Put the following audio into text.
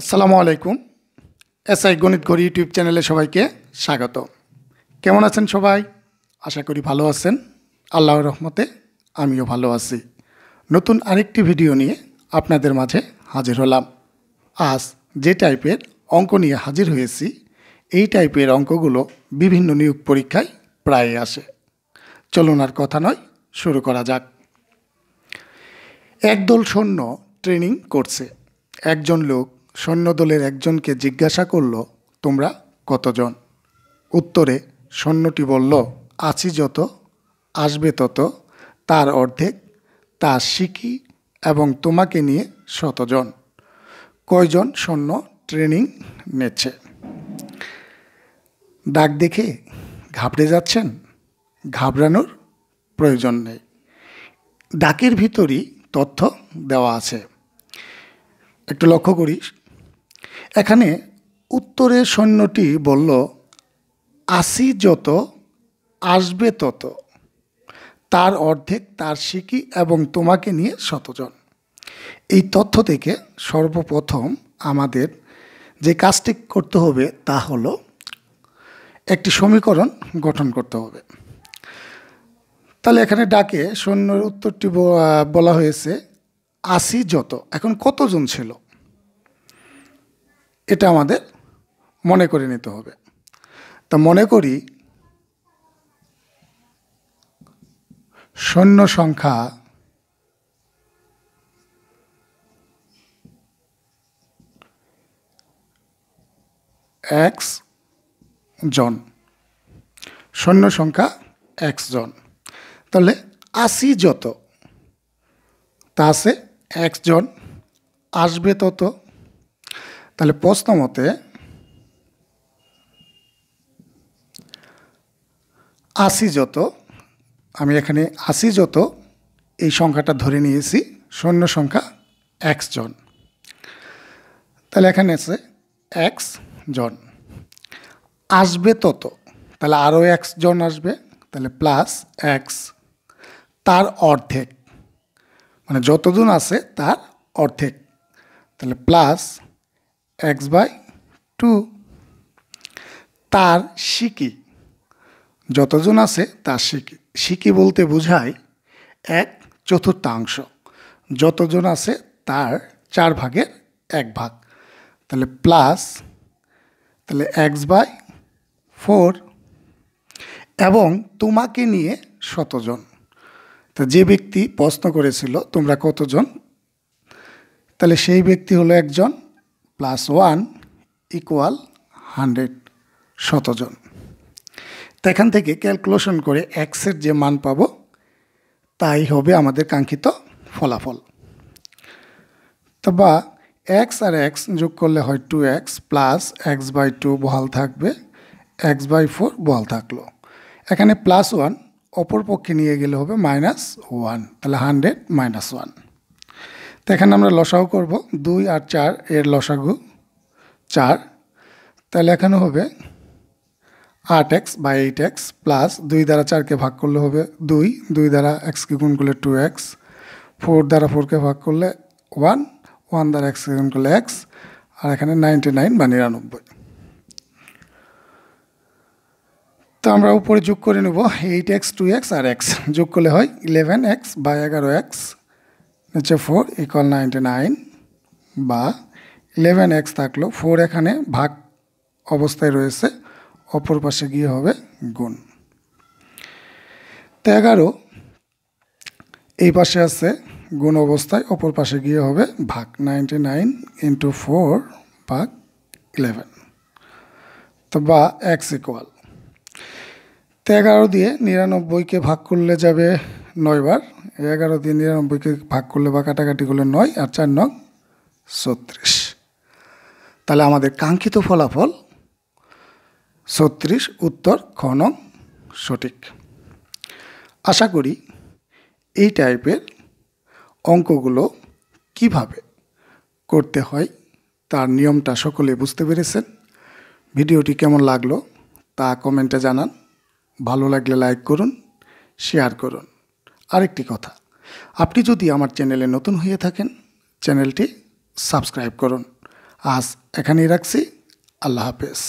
আসসালামু আলাইকুম। এসআই গণিত ঘর ইউটিউব চ্যানেলে সবাইকে স্বাগত। কেমন আছেন সবাই? আশা করি ভালো আছেন। আল্লাহর রহমতে আমিও ভালো আছি। নতুন আরেকটি ভিডিও নিয়ে আপনাদের মাঝে হাজির হলাম। আজ যে টাইপের অঙ্ক নিয়ে হাজির হয়েছি, এই টাইপের অঙ্কগুলো বিভিন্ন নিয়োগ পরীক্ষায় প্রায় আসে। চলুন আর কথা নয়, শুরু করা যাক। একদল সৈন্য ট্রেনিং করছে। একজন লোক সৈন্যদলের একজনকে জিজ্ঞাসা করল, তোমরা কতজন? উত্তরে সৈন্যটি বলল, আছি যত, আসবে তত, তার অর্ধেক, তা শিখি এবং তোমাকে নিয়ে শতজন। কয়জন সৈন্য ট্রেনিং নিচ্ছে? ডাক দেখে ঘাবড়ে যাচ্ছেন? ঘাবড়ানোর প্রয়োজন নেই। ডাকের ভিতরই তথ্য দেওয়া আছে। একটু লক্ষ্য করি, এখানে উত্তরের সৈন্যটি বলল, আসি যত, আসবে তত, তার অর্ধেক, তার শিখি এবং তোমাকে নিয়ে শতজন। এই তথ্য থেকে সর্বপ্রথম আমাদের যে কাজটি করতে হবে তা হলো একটি সমীকরণ গঠন করতে হবে। তাহলে এখানে ডাকে সৈন্যের উত্তরটি বলা হয়েছে আসি যত। এখন কতজন ছিল এটা আমাদের মনে করে নিতে হবে। তা মনে করি সৈন্য সংখ্যা এক্স জন, সৈন্য সংখ্যা এক্স জন। তাহলে আসি যত, তা আছে এক্স জন, আসবে তত। তাহলে প্রশ্ন মতে আসি যত, আমি এখানে আসি যত এই সংখ্যাটা ধরে নিয়েছি, সৈন্য সংখ্যা এক্স জন। তাহলে এখানে আছে এক্স জন। আসবে তত, তাহলে আরও এক্স জন আসবে, তাহলে প্লাস এক্স, তার অর্ধেক, মানে যতজন আছে তার অর্ধেক, তাহলে প্লাস এক্স বাই টু, তার শিখি, যতজন আছে তার শিখি। শিখি বলতে বোঝায় এক চতুর্থাংশ, যতজন আছে তার 4 ভাগের 1 ভাগ, তাহলে প্লাস, তাহলে এক্স বাই 4 এবং তোমাকে নিয়ে শতজন। তো যে ব্যক্তি প্রশ্ন করেছিল তোমরা কতজন, তাহলে সেই ব্যক্তি হলো একজন, প্লাস 1 ইকুয়াল 100, শতজন। তো এখান থেকে ক্যালকুলেশন করে এক্সের যে মান পাবো তাই হবে আমাদের কাঙ্ক্ষিত ফলাফল। তো বা এক্স আর এক্স যোগ করলে হয় 2x, প্লাস এক্স বাই 2 বহাল থাকবে, এক্স বাই 4 বহাল থাকলো। এখানে প্লাস 1 অপর পক্ষে নিয়ে গেলে হবে -1, তাহলে 100 - 1। তো এখানে আমরা লসাগু করব, 2 আর 4 এর লসাগু 4, তাহলে এখানে হবে 8x বাই 8x, প্লাস 2 দ্বারা 4কে ভাগ করলে হবে 2, 2 দ্বারা xকে গুণ করলে 2x, 4 দ্বারা 4কে ভাগ করলে 1, 1 দ্বারা xকে গুণ করলে x, আর এখানে 99 বা 99। তো আমরা উপরে যোগ করে নেব 8x, 2x আর x যোগ করলে হয় 11x বাই 11x, নিচে 4 ইকুয়াল 99, বা 11x থাকলো, 4 এখানে ভাগ অবস্থায় রয়েছে, অপর পাশে গিয়ে হবে গুণ। তো 11 এই পাশে আছে গুণ অবস্থায়, অপর পাশে গিয়ে হবে ভাগ, 99 ইন্টু 4 ভাগ 11, তো বা x ইকুয়াল। তো 11 দিয়ে 99কে ভাগ করলে যাবে 9 বার, 11 দিয়ে 99কে ভাগ করলে বা কাটাকাটি করলে 9 আর 4 9 36। তাহলে আমাদের কাঙ্ক্ষিত ফলাফল 36, উত্তর খ নং সঠিক। আশা করি এই টাইপের অঙ্কগুলো কিভাবে করতে হয় তার নিয়মটা সকলে বুঝতে পেরেছেন। ভিডিওটি কেমন লাগলো তা কমেন্টে জানান। ভালো লাগলে লাইক করুন, শেয়ার করুন। আরেকটি কথা, আপনি যদি আমার চ্যানেলে নতুন হয়ে থাকেন চ্যানেলটি সাবস্ক্রাইব করুন আজ এখানেই রাখছি। আল্লাহ হাফেজ।